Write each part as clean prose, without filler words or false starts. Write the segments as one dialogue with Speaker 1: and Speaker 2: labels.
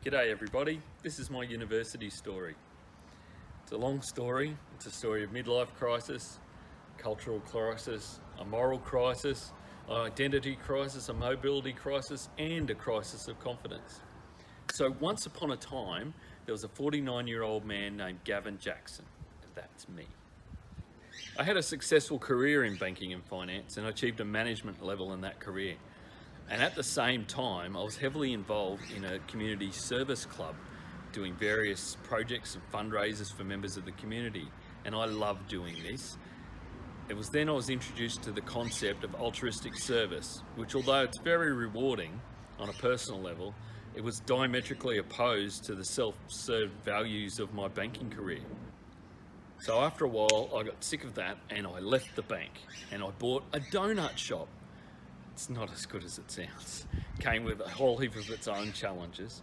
Speaker 1: G'day everybody, this is my university story. It's a long story. It's a story of midlife crisis, cultural crisis, a moral crisis, an identity crisis, a mobility crisis, and a crisis of confidence. So once upon a time, there was a 49-year-old man named Gavin Jackson. That's me. I had a successful career in banking and finance and achieved a management level in that career. And at the same time, I was heavily involved in a community service club, doing various projects and fundraisers for members of the community. And I loved doing this. It was then I was introduced to the concept of altruistic service, which, although it's very rewarding on a personal level, it was diametrically opposed to the self-served values of my banking career. So after a while, I got sick of that and I left the bank and I bought a donut shop. It's not as good as it sounds. Came with a whole heap of its own challenges.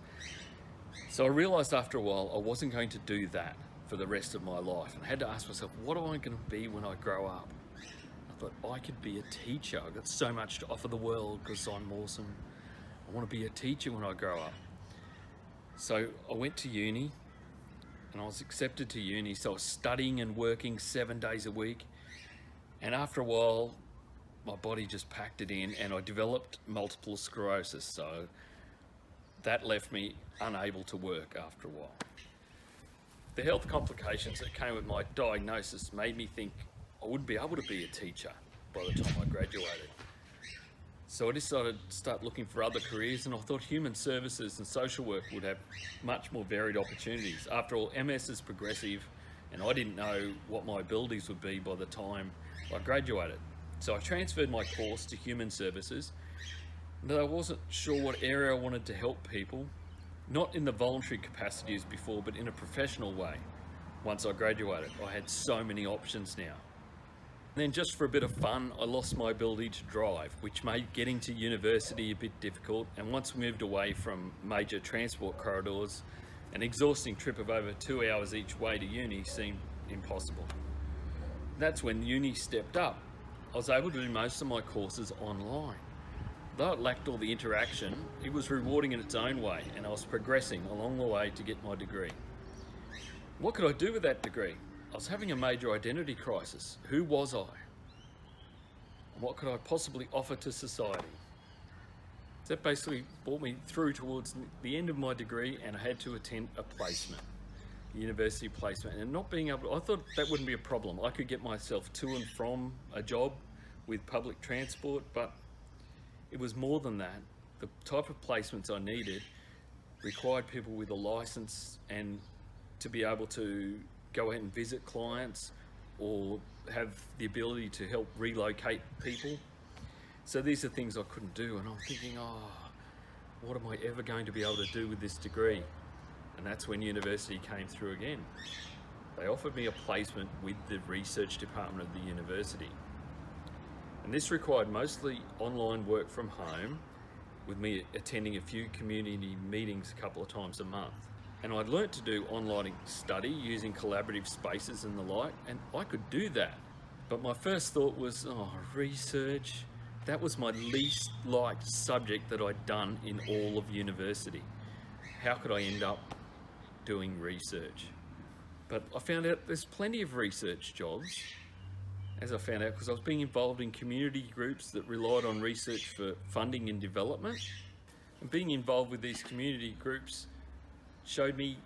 Speaker 1: So I realised after a while I wasn't going to do that for the rest of my life. And I had to ask myself, what am I going to be when I grow up? I thought I could be a teacher. I've got so much to offer the world because I'm awesome. I want to be a teacher when I grow up. So I went to uni and I was accepted to uni. So I was studying and working 7 days a week. And after a while, my body just packed it in and I developed multiple sclerosis, so that left me unable to work after a while. The health complications that came with my diagnosis made me think I wouldn't be able to be a teacher by the time I graduated. So I decided to start looking for other careers, and I thought human services and social work would have much more varied opportunities. After all, MS is progressive and I didn't know what my abilities would be by the time I graduated. So I transferred my course to human services, but I wasn't sure what area I wanted to help people, not in the voluntary capacity as before, but in a professional way. Once I graduated, I had so many options now. And then just for a bit of fun, I lost my ability to drive, which made getting to university a bit difficult. And once we moved away from major transport corridors, an exhausting trip of over 2 hours each way to uni seemed impossible. That's when uni stepped up. I was able to do most of my courses online. Though it lacked all the interaction, it was rewarding in its own way, and I was progressing along the way to get my degree. What could I do with that degree? I was having a major identity crisis. Who was I? And what could I possibly offer to society? That basically brought me through towards the end of my degree, and I had to attend a placement. University placement, and not being able to, I thought that wouldn't be a problem. I could get myself to and from a job with public transport, but it was more than that. The type of placements I needed required people with a license and to be able to go out and visit clients or have the ability to help relocate people. So these are things I couldn't do, and I'm thinking, what am I ever going to be able to do with this degree? And that's when university came through again. They offered me a placement with the research department of the university. And this required mostly online work from home, with me attending a few community meetings a couple of times a month. And I'd learnt to do online study using collaborative spaces and the like, and I could do that. But my first thought was, research. That was my least liked subject that I'd done in all of university. How could I end up doing research? But I found out there's plenty of research jobs, as I found out because I was being involved in community groups that relied on research for funding and development. And being involved with these community groups showed me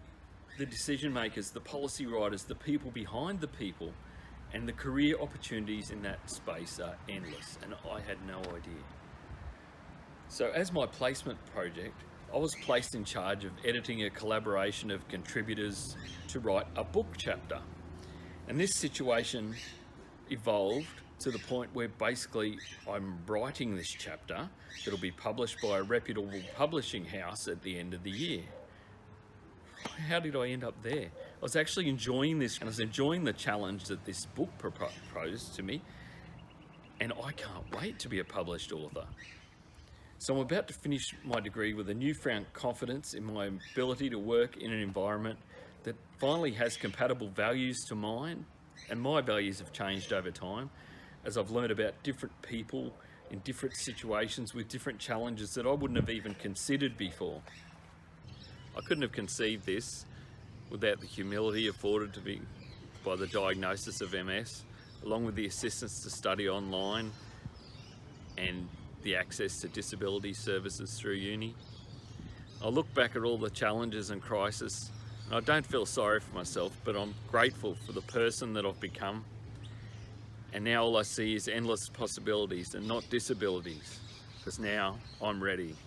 Speaker 1: the decision makers, the policy writers, the people behind the people, and the career opportunities in that space are endless, and I had no idea. So as my placement project, I was placed in charge of editing a collaboration of contributors to write a book chapter. And this situation evolved to the point where basically I'm writing this chapter that'll be published by a reputable publishing house at the end of the year. How did I end up there? I was actually enjoying this, and I was enjoying the challenge that this book proposed to me, and I can't wait to be a published author. So I'm about to finish my degree with a newfound confidence in my ability to work in an environment that finally has compatible values to mine, and my values have changed over time as I've learned about different people in different situations with different challenges that I wouldn't have even considered before. I couldn't have conceived this without the humility afforded to me by the diagnosis of MS, along with the assistance to study online and the access to disability services through uni. I look back at all the challenges and crises, and I don't feel sorry for myself, but I'm grateful for the person that I've become. And now all I see is endless possibilities and not disabilities, because now I'm ready.